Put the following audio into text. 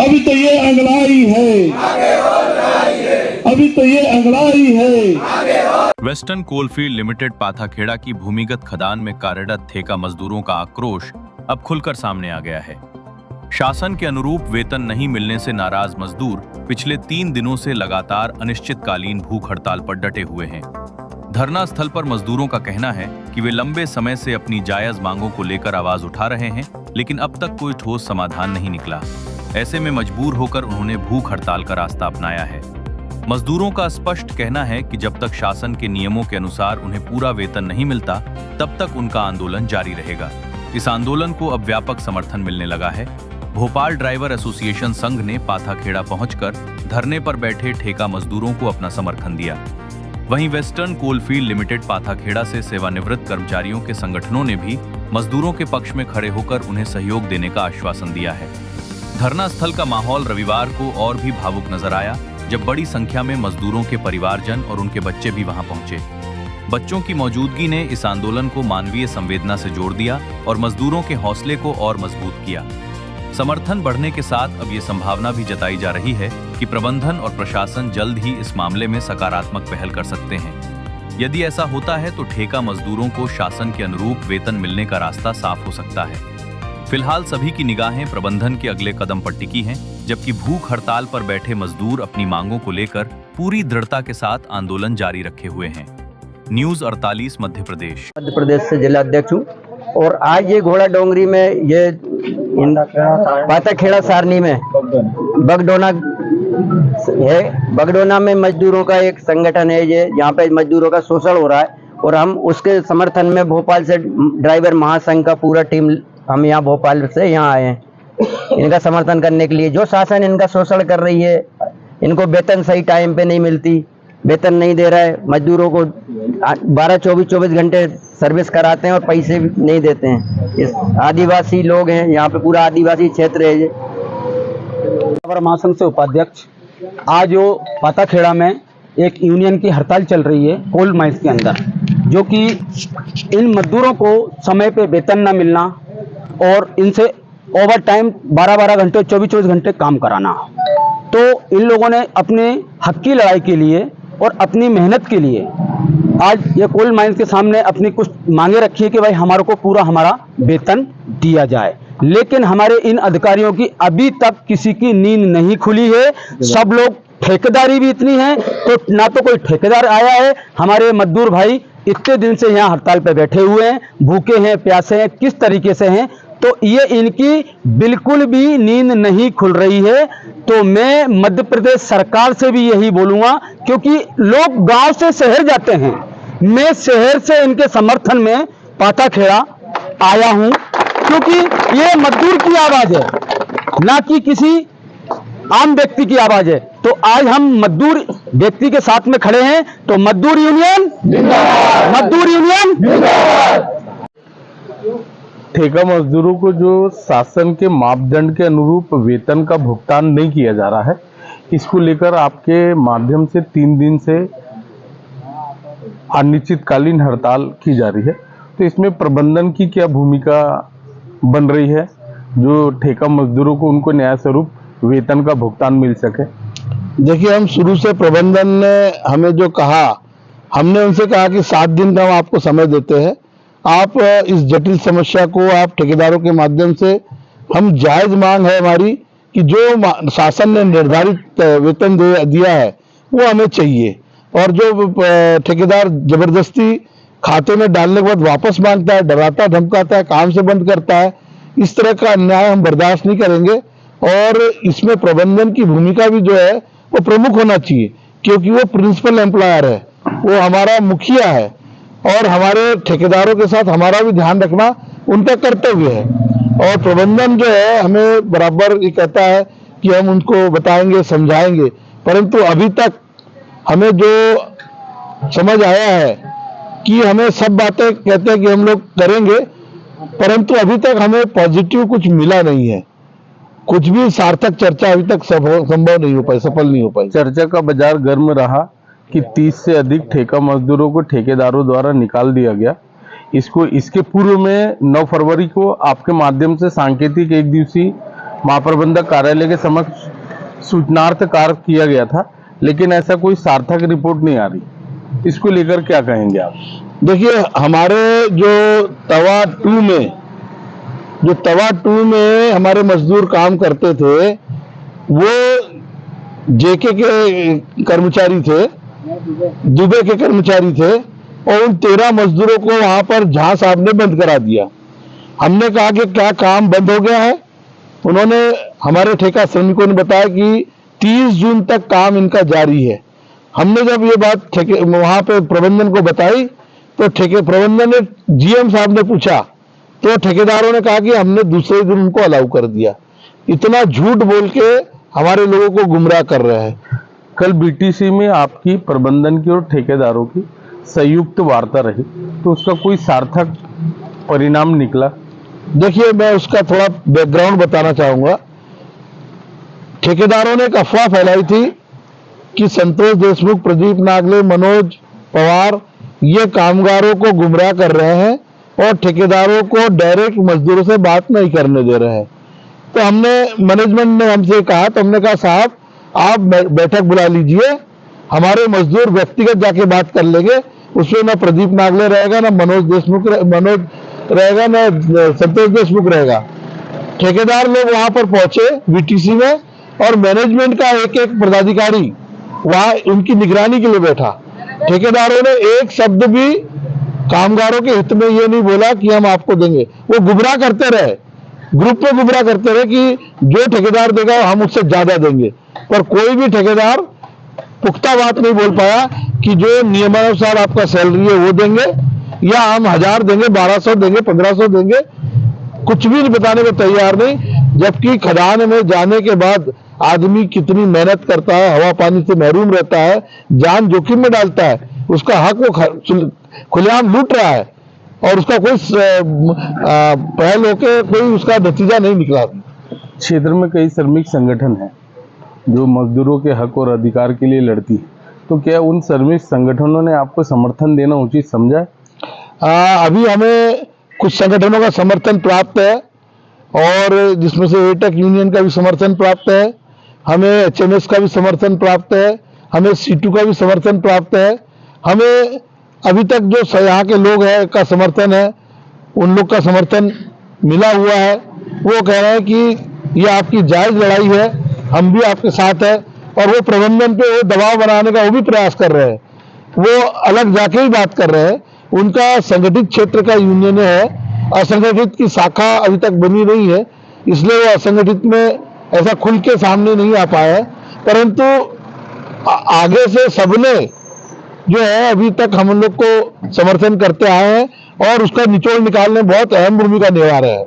अभी तो ये अंगड़ाई है, अभी तो ये अंगड़ाई है। वेस्टर्न कोलफील्ड लिमिटेड पाथाखेड़ा की भूमिगत खदान में कार्यरत ठेका मजदूरों का आक्रोश अब खुलकर सामने आ गया है। शासन के अनुरूप वेतन नहीं मिलने से नाराज मजदूर पिछले 3 दिनों से लगातार अनिश्चितकालीन भूख हड़ताल पर डटे हुए हैं। धरना स्थल पर मजदूरों का कहना है कि वे लंबे समय से अपनी जायज मांगों को लेकर आवाज उठा रहे हैं, लेकिन अब तक कोई ठोस समाधान नहीं निकला। ऐसे में मजबूर होकर उन्होंने भूख हड़ताल का रास्ता अपनाया है। मजदूरों का स्पष्ट कहना है कि जब तक शासन के नियमों के अनुसार उन्हें पूरा वेतन नहीं मिलता, तब तक उनका आंदोलन जारी रहेगा। इस आंदोलन को अब व्यापक समर्थन मिलने लगा है। भोपाल ड्राइवर एसोसिएशन संघ ने पाथाखेड़ा पहुंचकर धरने पर बैठे ठेका मजदूरों को अपना समर्थन दिया। वहीं वेस्टर्न कोलफील्ड लिमिटेड पाथाखेड़ा से सेवानिवृत्त कर्मचारियों के संगठनों ने भी मजदूरों के पक्ष में खड़े होकर उन्हें सहयोग देने का आश्वासन दिया है। धरना स्थल का माहौल रविवार को और भी भावुक नजर आया, जब बड़ी संख्या में मजदूरों के परिवारजन और उनके बच्चे भी वहां पहुंचे। बच्चों की मौजूदगी ने इस आंदोलन को मानवीय संवेदना से जोड़ दिया और मजदूरों के हौसले को और मजबूत किया। समर्थन बढ़ने के साथ अब ये संभावना भी जताई जा रही है कि प्रबंधन और प्रशासन जल्द ही इस मामले में सकारात्मक पहल कर सकते हैं। यदि ऐसा होता है तो ठेका मजदूरों को शासन के अनुरूप वेतन मिलने का रास्ता साफ हो सकता है। फिलहाल सभी की निगाहें प्रबंधन के अगले कदम पर टिकी हैं, जबकि भूख हड़ताल पर बैठे मजदूर अपनी मांगों को लेकर पूरी दृढ़ता के साथ आंदोलन जारी रखे हुए हैं। न्यूज़ 48 मध्य प्रदेश से जिला अध्यक्ष हूँ और आज ये घोड़ा डोंगरी में ये पाथाखेड़ा सारनी में बगडोना है। बगडोना में मजदूरों का एक संगठन है ये, यहाँ पे मजदूरों का शोषण हो रहा है और हम उसके समर्थन में भोपाल से ड्राइवर महासंघ का पूरा टीम हम यहाँ भोपाल से यहाँ आए हैं इनका समर्थन करने के लिए। जो शासन इनका शोषण कर रही है, इनको वेतन सही टाइम पे नहीं मिलती, वेतन नहीं दे रहा है, मजदूरों को 12-24 घंटे सर्विस कराते हैं और पैसे भी नहीं देते हैं। इस आदिवासी लोग हैं, यहाँ पे पूरा आदिवासी क्षेत्र है ये। महासंघ से उपाध्यक्ष, आज जो पाथाखेड़ा में एक यूनियन की हड़ताल चल रही है कोल माइंस के अंदर, जो कि इन मजदूरों को समय पे वेतन न मिलना और इनसे ओवर टाइम 12-12 घंटे 24-24 घंटे काम कराना। तो इन लोगों ने अपने हक की लड़ाई के लिए और अपनी मेहनत के लिए आज ये कोल माइंस के सामने अपनी कुछ मांगे रखी है कि भाई हमारे को पूरा हमारा वेतन दिया जाए। लेकिन हमारे इन अधिकारियों की अभी तक किसी की नींद नहीं खुली है। सब लोग, ठेकेदारी भी इतनी है तो ना तो कोई ठेकेदार आया है। हमारे मजदूर भाई इतने दिन से यहाँ हड़ताल पे बैठे हुए हैं, भूखे हैं, प्यासे हैं, किस तरीके से हैं, तो ये इनकी बिल्कुल भी नींद नहीं खुल रही है। तो मैं मध्य प्रदेश सरकार से भी यही बोलूंगा, क्योंकि लोग गांव से शहर जाते हैं, मैं शहर से इनके समर्थन में पाथाखेड़ा आया हूं, क्योंकि ये मजदूर की आवाज है, ना कि किसी आम व्यक्ति की आवाज है। तो आज हम मजदूर व्यक्ति के साथ में खड़े हैं। तो मजदूर यूनियन जिंदाबाद, मजदूर यूनियन जिंदाबाद। ठेका मजदूरों को जो शासन के मापदंड के अनुरूप वेतन का भुगतान नहीं किया जा रहा है, इसको लेकर आपके माध्यम से 3 दिन से अनिश्चितकालीन हड़ताल की जा रही है। तो इसमें प्रबंधन की क्या भूमिका बन रही है, जो ठेका मजदूरों को उनको न्याय स्वरूप वेतन का भुगतान मिल सके? देखिए, हम शुरू से प्रबंधन ने हमें जो कहा, हमने उनसे कहा कि 7 दिन का हम आपको समय देते हैं, आप इस जटिल समस्या को आप ठेकेदारों के माध्यम से, हम जायज मांग है हमारी कि जो शासन ने निर्धारित वेतन दिया है वो हमें चाहिए, और जो ठेकेदार जबरदस्ती खाते में डालने के बाद वापस मांगता है, डराता धमकाता है, काम से बंद करता है, इस तरह का अन्याय हम बर्दाश्त नहीं करेंगे। और इसमें प्रबंधन की भूमिका भी जो है वो प्रमुख होना चाहिए, क्योंकि वो प्रिंसिपल एम्प्लॉयर है, वो हमारा मुखिया है और हमारे ठेकेदारों के साथ हमारा भी ध्यान रखना उनका कर्तव्य है। और प्रबंधन जो है हमें बराबर ये कहता है कि हम उनको बताएंगे, समझाएंगे, परंतु अभी तक हमें जो समझ आया है कि हमें सब बातें कहते हैं कि हम लोग करेंगे, परंतु अभी तक हमें पॉजिटिव कुछ मिला नहीं है, कुछ भी सार्थक चर्चा अभी तक संभव नहीं हो पाई, सफल नहीं हो पाई। चर्चा का बाजार गर्म रहा कि 30 से अधिक ठेका मजदूरों को ठेकेदारों द्वारा निकाल दिया गया। इसके पूर्व में 9 फरवरी को आपके माध्यम से सांकेतिक 1 दिवसीय महाप्रबंधक कार्यालय के समक्ष सूचनार्थ कार्य किया गया था, लेकिन ऐसा कोई सार्थक रिपोर्ट नहीं आ रही। इसको लेकर क्या कहेंगे आप? देखिए, हमारे जो तवा 2 में हमारे मजदूर काम करते थे, वो जेके के कर्मचारी थे, दुबे के कर्मचारी थे, और उन 13 मजदूरों को वहां पर जहां साहब ने बंद करा दिया। हमने कहा कि क्या काम बंद हो गया है? उन्होंने, हमारे ठेका श्रमिकों ने बताया कि 30 जून तक काम इनका जारी है। हमने जब ये बात वहां पे प्रबंधन को बताई तो प्रबंधन ने, जीएम साहब ने पूछा तो ठेकेदारों ने कहा कि हमने दूसरे दिन उनको अलाउ कर दिया। इतना झूठ बोल के हमारे लोगों को गुमराह कर रहे हैं। कल बीटीसी में आपकी, प्रबंधन की और ठेकेदारों की संयुक्त वार्ता रही, तो उसका कोई सार्थक परिणाम निकला? देखिए, मैं उसका थोड़ा बैकग्राउंड बताना चाहूंगा। ठेकेदारों ने एक अफवाह फैलाई थी कि संतोष देशमुख, प्रदीप नागले, मनोज पवार ये कामगारों को गुमराह कर रहे हैं और ठेकेदारों को डायरेक्ट मजदूरों से बात नहीं करने दे रहे हैं। तो मैनेजमेंट ने हमसे कहा, तो हमने कहा साहब आप बैठक बुला लीजिए, हमारे मजदूर व्यक्तिगत जाके बात कर लेंगे। उसमें ना प्रदीप नागले रहेगा, ना मनोज रहेगा, ना संतोष देशमुख रहेगा। ठेकेदार लोग वहां पर पहुंचे बीटीसी में, और मैनेजमेंट का एक एक पदाधिकारी वहां उनकी निगरानी के लिए बैठा। ठेकेदारों ने एक शब्द भी कामगारों के हित में ये नहीं बोला कि हम आपको देंगे। वो गुमराह करते रहे, ग्रुप में गुमराह करते रहे कि जो ठेकेदार देगा हम उससे ज्यादा देंगे, पर कोई भी ठेकेदार पुख्ता बात नहीं बोल पाया कि जो नियमानुसार आपका सैलरी है वो देंगे, या हम 1000 देंगे, 1200 देंगे, 1500 देंगे, कुछ भी बताने को तैयार नहीं। जबकि खदान में जाने के बाद आदमी कितनी मेहनत करता है, हवा पानी से महरूम रहता है, जान जोखिम में डालता है, उसका हक वो खुलेआम लूट रहा है, और उसका कोई पहल होके कोई उसका नतीजा नहीं निकला। क्षेत्र में कई श्रमिक संगठन हैं जो मजदूरों के हक और अधिकार के लिए लड़ती है, तो क्या उन श्रमिक संगठनों ने आपको समर्थन देना उचित समझा? अभी हमें कुछ संगठनों का समर्थन प्राप्त है, और जिसमें से एटेक यूनियन का भी समर्थन प्राप्त है, हमें एचएमएस का भी समर्थन प्राप्त है, हमें सीटू का भी समर्थन प्राप्त है। हमें अभी तक जो यहाँ के लोग हैं का समर्थन है, उन लोग का समर्थन मिला हुआ है। वो कह रहे हैं कि ये आपकी जायज लड़ाई है, हम भी आपके साथ हैं, और वो प्रबंधन पे वो दबाव बनाने का वो भी प्रयास कर रहे हैं। वो अलग जाके ही बात कर रहे हैं। उनका संगठित क्षेत्र का यूनियन है, असंगठित की शाखा अभी तक बनी नहीं है, इसलिए वो असंगठित में ऐसा खुल के सामने नहीं आ पाया है। परंतु आगे से सबने जो है अभी तक हम लोग को समर्थन करते आए हैं, और उसका निचोड़ निकालने में बहुत अहम भूमिका निभा रहे हैं।